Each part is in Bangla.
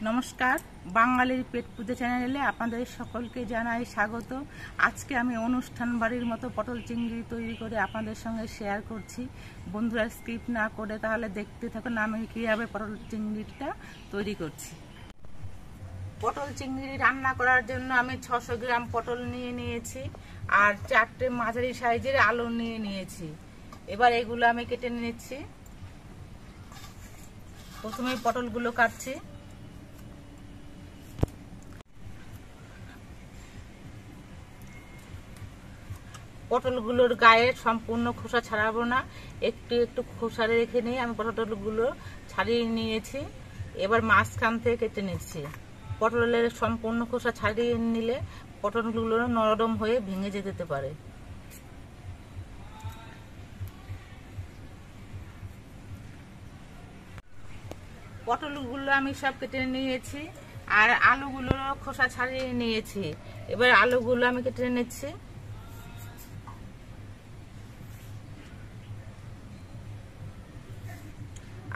নমস্কার, বাঙালির পেট পুজো চ্যানেলে আপনাদের সকলকে জানাই স্বাগত। আজকে আমি অনুষ্ঠান বাড়ির মতো পটল চিংড়ি তৈরি করে আপনাদের সঙ্গে শেয়ার করছি। বন্ধুরা স্কিপ না করে তাহলে দেখতে থাকুন আমি কীভাবে পটল চিংড়িটা তৈরি করছি। পটল চিংড়ি রান্না করার জন্য আমি 600 গ্রাম পটল নিয়ে নিয়েছি আর 4টে মাঝারি সাইজের আলু নিয়ে নিয়েছি। এবার এগুলো আমি কেটে নিচ্ছি। প্রথমে পটলগুলো কাটছি। পটলগুলোর গায়ে সম্পূর্ণ খোসা ছাড়াবো না, একটু একটু খোসা রেখে নিয়ে আমি পটলগুলো ছাড়িয়ে নিয়েছি। এবার মাঝখান থেকে কেটে নিচ্ছি। পটলের সম্পূর্ণ খোসা ছাড়িয়ে নিলে পটলগুলো নরম হয়ে ভেঙে যেতে পারে। পটলগুলো আমি সব কেটে নিয়েছি আর আলুগুলোর খোসা ছাড়িয়ে নিয়েছি। এবার আলুগুলো আমি কেটে নিচ্ছি।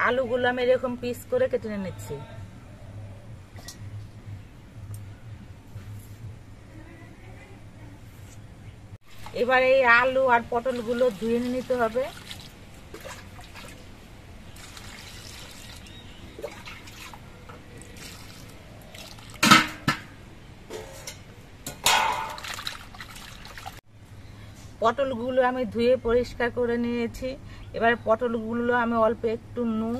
আলুগুলো আমি এরকম পিস করে কেটে নিচ্ছি। এবার এই আলু আর পটলগুলো ধুয়ে নিতে হবে। পটলগুলো আমি ধুয়ে পরিষ্কার করে নিয়েছি। এবার পটলগুলো আমি অল্প একটু নুন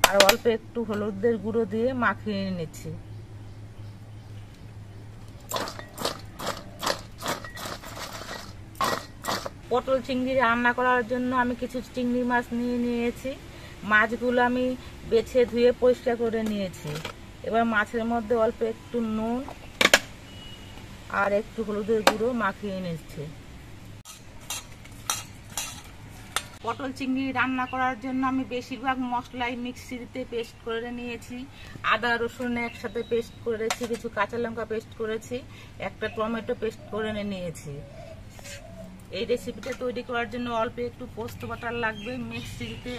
আর অল্প একটু হলুদের গুঁড়ো দিয়ে মাখিয়ে নিচ্ছি। পটল চিংড়ি রান্না করার জন্য আমি কিছু চিংড়ি মাছ নিয়ে নিয়েছি। মাছগুলো আমি বেছে ধুয়ে পরিষ্কার করে নিয়েছি। এবার মাছের মধ্যে অল্প একটু নুন আর একটু হলুদের গুঁড়ো মাখিয়ে নিচ্ছি। পটল চিংড়ি রান্না করার জন্য আমি বেশিরভাগ মশলাই মিক্সিতে পেস্ট করে নিয়েছি। আদা রসুন একসাথে পেস্ট করেছি, কিছু কাঁচা লঙ্কা পেস্ট করেছি, একটা টমেটো পেস্ট করে নিয়েছি। এই রেসিপিটা তৈরি করার জন্য অল্প একটু পোস্ত বাটা লাগবে। মিক্সিতে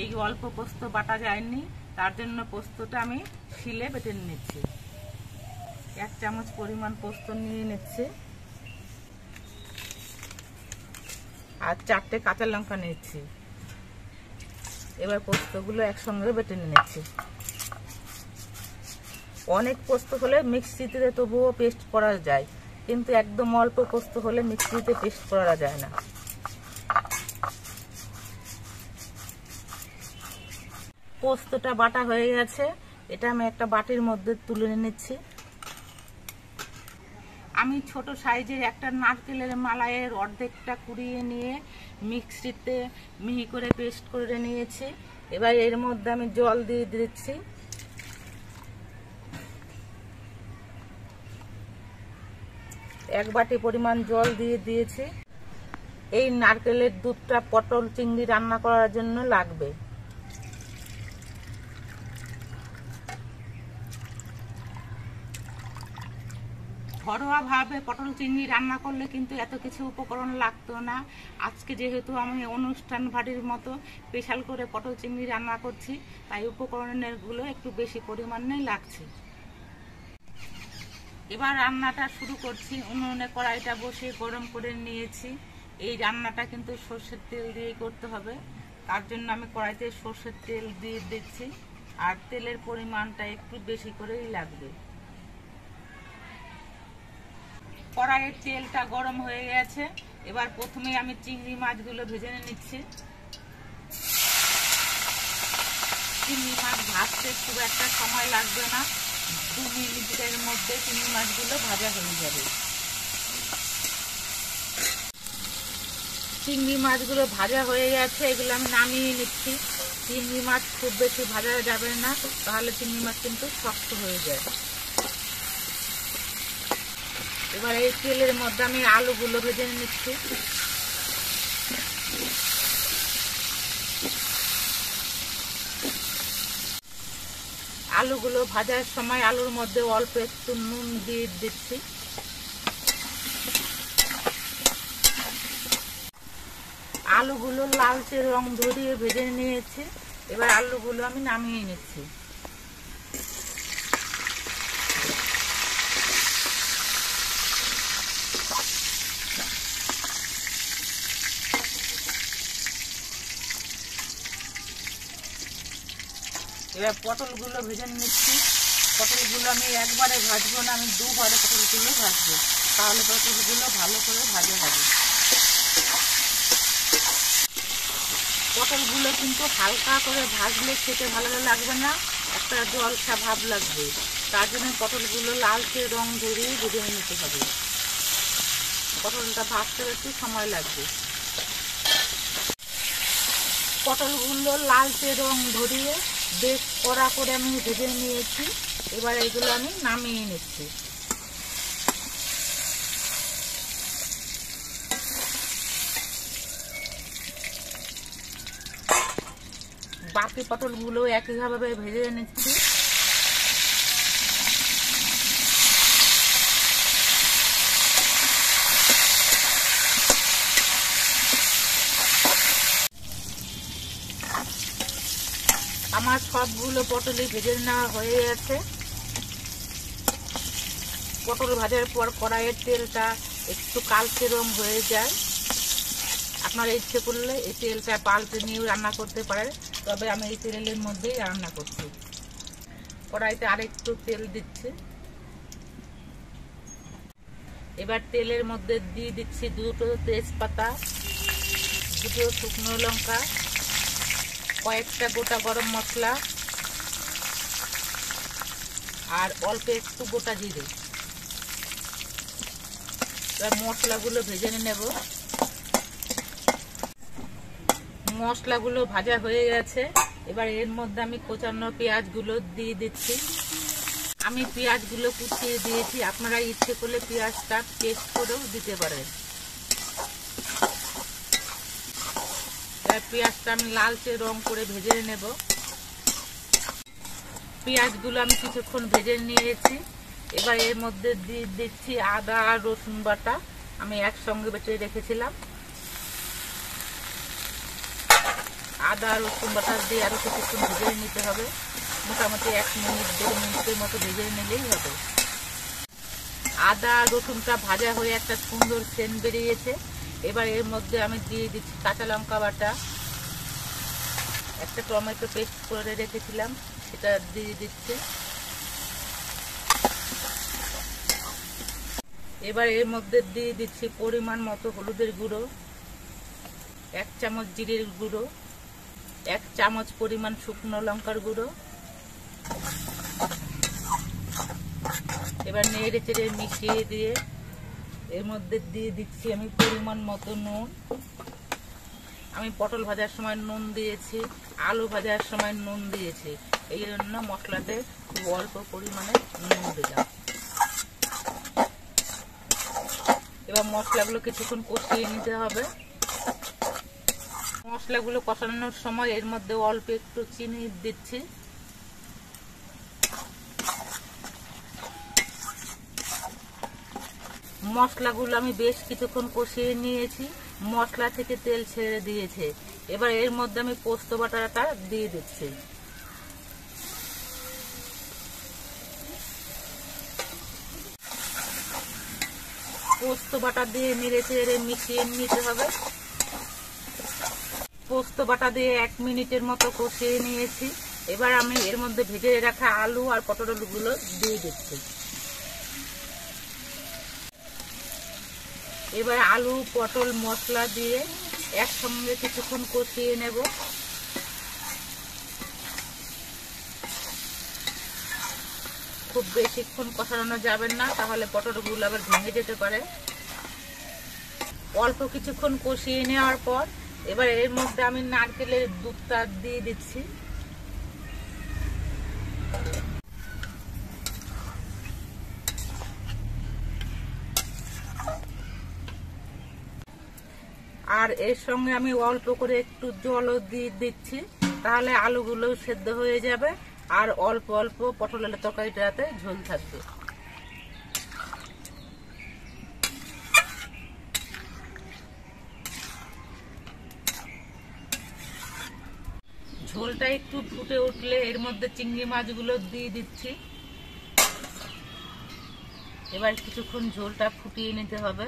এই অল্প পোস্ত বাটা যায়নি, তার জন্য পোস্তটা আমি শিলে বেটে নিচ্ছি। 1 চামচ পরিমাণ পোস্ত নিয়ে নিচ্ছি আর 4টে কাঁচা লঙ্কা নিচ্ছি। এবার পোস্তগুলো একসঙ্গে বেটে নিচ্ছি। অনেক পোস্ত হলে মিক্সিতে তবুও পেস্ট করা যায়, কিন্তু একদম অল্প পোস্ত হলে মিক্সিতে পেস্ট করা যায় না। পোস্তটা বাটা হয়ে গেছে, এটা আমি একটা বাটির মধ্যে তুলে নিচ্ছি। আমি ছোট সাইজের একটা নারকেলের মালাইয়ের অর্ধেকটা কুড়িয়ে নিয়ে মিক্সিতে মিহি করে পেস্ট করে নিয়েছি। এবার এর মধ্যে আমি জল দিয়ে দিচ্ছি। এক বাটি পরিমাণ জল দিয়ে দিয়েছি। এই নারকেলের দুধটা পটল চিংড়ি রান্না করার জন্য লাগবে। ঘরোয়াভাবে পটল চিংড়ি রান্না করলে কিন্তু এত কিছু উপকরণ লাগতো না। আজকে যেহেতু আমি অনুষ্ঠান বাড়ির মতো স্পেশাল করে পটল চিংড়ি রান্না করছি, তাই উপকরণের গুলো একটু বেশি পরিমাণে লাগছে। এবার রান্নাটা শুরু করছি। উনুনে কড়াইটা বসিয়ে গরম করে নিয়েছি। এই রান্নাটা কিন্তু সর্ষের তেল দিয়েই করতে হবে, তার জন্য আমি কড়াইতে সর্ষের তেল দিয়ে দিচ্ছি আর তেলের পরিমাণটা একটু বেশি করেই লাগবে। কড়াইয়ের তেলটা গরম হয়ে গেছে। এবার প্রথমে আমি চিংড়ি মাছগুলো ভেজে নিচ্ছি। চিংড়ি মাছ ভাজতে খুব একটা সময় লাগবে না, 2 মিনিটের মধ্যে চিংড়ি মাছগুলো ভাজা হয়ে যাবে। চিংড়ি মাছগুলো ভাজা হয়ে গেছে, এগুলো আমি নামিয়ে নিচ্ছি। চিংড়ি মাছ খুব বেশি ভাজা যাবে না, তাহলে চিংড়ি মাছ কিন্তু শক্ত হয়ে যায়। এবার এই তেলের মধ্যে আমি আলুগুলো ভেজে নিচ্ছি। আলুগুলো ভাজার সময় আলুর মধ্যে অল্প একটু নুন দিয়ে দিচ্ছি। আলুগুলো লালচে রং ধরিয়ে ভেজে নিয়েছি। এবার আলুগুলো আমি নামিয়ে নিচ্ছি। এবার পটলগুলো ভেজে নিচ্ছি। পটলগুলো আমি একবারে ভাজবো না, আমি দুবারে পটলগুলো ভাজবো, তাহলে পটলগুলো ভালো করে ভাজা হবে। পটলগুলো কিন্তু হালকা করে ভাজলে খেতে ভালো লাগবে না, একটা জলসা ভাব লাগবে। তার জন্য পটলগুলো লালচে রং ধরিয়ে ভেজে নিতে হবে। পটলটা ভাজতে একটু সময় লাগবে। পটলগুলো লালচে রং ধরিয়ে বেশ কড়া করে আমি ভেজে নিয়েছি। এবার এগুলো আমি নামিয়ে নিচ্ছি। বাকি পটলগুলো একইভাবে ভেজে নিচ্ছি। আমার সবগুলো পটলই ভেজে নেওয়া হয়ে গেছে। পটল ভাজার পর কড়াইয়ের তেলটা একটু কালচে রং হয়ে যায়। আপনারা ইচ্ছে করলে এই তেলটা পাল্টে নিয়েও রান্না করতে পারেন, তবে আমি এই তেলের মধ্যেই রান্না করছি। কড়াইতে আরেকটু তেল দিচ্ছি। এবার তেলের মধ্যে দিয়ে দিচ্ছি দুটো তেজপাতা, দুটো শুকনো লঙ্কা, কয়েকটা গোটা গরম মশলা আর অল্প একটু গোটা জিরে। এবার মশলাগুলো ভেজে নেব। মশলাগুলো ভাজা হয়ে গেছে। এবার এর মধ্যে আমি কোচানো পেঁয়াজগুলো দিয়ে দিচ্ছি। আমি পেঁয়াজগুলো কুচিয়ে দিয়েছি, আপনারা ইচ্ছে করলে পেঁয়াজটা পেস্ট করেও দিতে পারেন। পেঁয়াজটা আমি লালচে রং করে ভেজে নেব। পেঁয়াজগুলো আমি কিছুক্ষণ ভেজে নিয়েছি। এবার এর মধ্যে দিয়ে দিচ্ছি আদা আর রসুন বাটা, আমি একসঙ্গে বেটে রেখেছিলাম। আদা রসুন বাটা দিয়ে আরো কিছুক্ষণ ভেজে নিতে হবে। মোটামুটি 1 মিনিট 2 মিনিটের মতো ভেজে নিলেই হবে। আদা রসুনটা ভাজা হয়ে একটা সুন্দর সেন্ট বেরিয়েছে। এবার এর মধ্যে আমি দিয়ে দিচ্ছি কাঁচা লঙ্কা বাটা, একটা টমেটো পেস্ট করে রেখেছিলাম সেটা দিয়ে দিচ্ছি। এবার এর মধ্যে দিয়ে দিচ্ছি পরিমাণ মতো হলুদের গুঁড়ো, 1 চামচ জিরের গুঁড়ো, 1 চামচ পরিমাণ শুকনো লঙ্কার গুঁড়ো। এবার নেড়ে চেড়ে মিশিয়ে দিয়ে এর মধ্যে দিয়ে দিচ্ছি আমি পরিমাণ মতো নুন। আমি পটল ভাজার সময় নুন দিয়েছি, আলু ভাজার সময় নুন দিয়েছি, এই জন্য মশলাতে খুব অল্প পরিমাণে নুন দিলাম। এবার মশলাগুলো কিছুক্ষণ কষিয়ে নিতে হবে। মশলাগুলো কষানোর সময় এর মধ্যে অল্প একটু চিনি দিচ্ছি। মশলাগুলো আমি বেশ কিছুক্ষণ কষিয়ে নিয়েছি, মশলা থেকে তেল ছেড়ে দিয়েছে। এবার এর মধ্যে আমি পোস্ত বাটাটা দিয়ে দিচ্ছি। পোস্ত বাটা দিয়ে নেড়ে চেড়ে মিশিয়ে নিতে হবে। পোস্ত বাটা দিয়ে 1 মিনিটের মতো কষিয়ে নিয়েছি। এবার আমি এর মধ্যে ভেজে রাখা আলু আর পটলগুলো দিয়ে দিচ্ছি। এবার আলু পটল মশলা দিয়ে একসঙ্গে কিছুক্ষণ কষিয়ে নেব। খুব বেশিক্ষণ কষানো যাবে না, তাহলে পটলগুলো আবার ভেঙে যেতে পারে। অল্প কিছুক্ষণ কষিয়ে নেওয়ার পর এবার এর মধ্যে আমি নারকেলের দুধটা দিয়ে দিচ্ছি। আর এর সঙ্গে আমি অল্প করে একটু জলও দিয়ে দিচ্ছি, তাহলে আলুগুলো সেদ্ধ হয়ে যাবে আর অল্প অল্প পটলের তরকারিটাতে ঝোল থাকবে। ঝোলটা একটু ফুটে উঠলে এর মধ্যে চিংড়ি মাছগুলো দিয়ে দিচ্ছি। এবার কিছুক্ষণ ঝোলটা ফুটিয়ে নিতে হবে।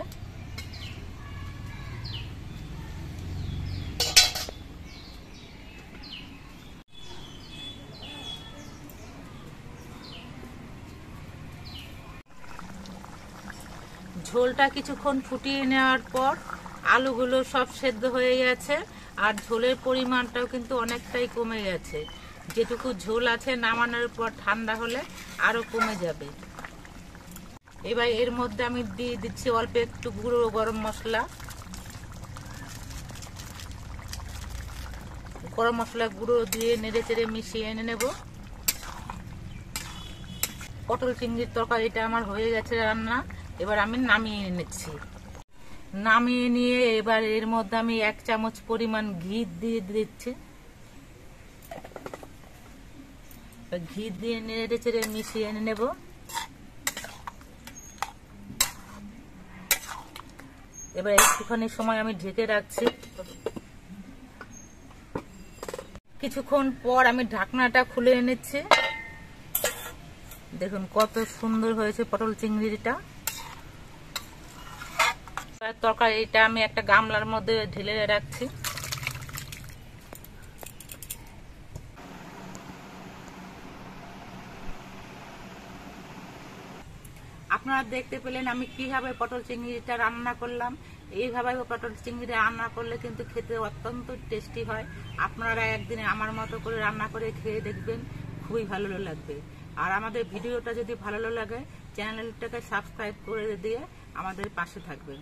ঝোলটা কিছুক্ষণ ফুটিয়ে নেওয়ার পর আলুগুলো সব সেদ্ধ হয়ে গেছে আর ঝোলের পরিমাণটাও কিন্তু অনেকটাই কমে গেছে। যেটুকু ঝোল আছে নামানোর পর ঠান্ডা হলে আরো কমে যাবে। এবার এর মধ্যে আমি দিয়ে দিচ্ছি অল্প একটু গুঁড়ো গরম মশলা। গরম মশলা গুঁড়ো দিয়ে নেড়ে চেড়ে মিশিয়ে এনে নেব। পটল চিংড়ির তরকারিটা আমার হয়ে গেছে রান্না। এবার আমি নামিয়ে নিচ্ছি। নামিয়ে নিয়ে এবার এর মধ্যে আমি 1 চামচ পরিমাণ ঘি দিয়ে দিচ্ছি। ঘি দিয়ে নেড়ে চেড়ে মিশিয়ে এনে নেব। এবার একটুখানি সময় আমি ঢেকে রাখছি। কিছুক্ষণ পর আমি ঢাকনাটা খুলে এনেছি। দেখুন কত সুন্দর হয়েছে পটল চিংড়িটা। তরকারিটা আমি একটা গামলার মধ্যে ঢেলে রাখছি। আপনারা দেখতে পেলেন আমি কিভাবে পটল চিংড়িটা রান্না করলাম। এইভাবে পটল চিংড়ি রান্না করলে কিন্তু খেতে অত্যন্ত টেস্টি হয়। আপনারা একদিন আমার মতো করে রান্না করে খেয়ে দেখবেন, খুবই ভালো লাগবে। আর আমাদের ভিডিওটা যদি ভালো লাগে চ্যানেলটাকে সাবস্ক্রাইব করে দিয়ে আমাদের পাশে থাকবেন।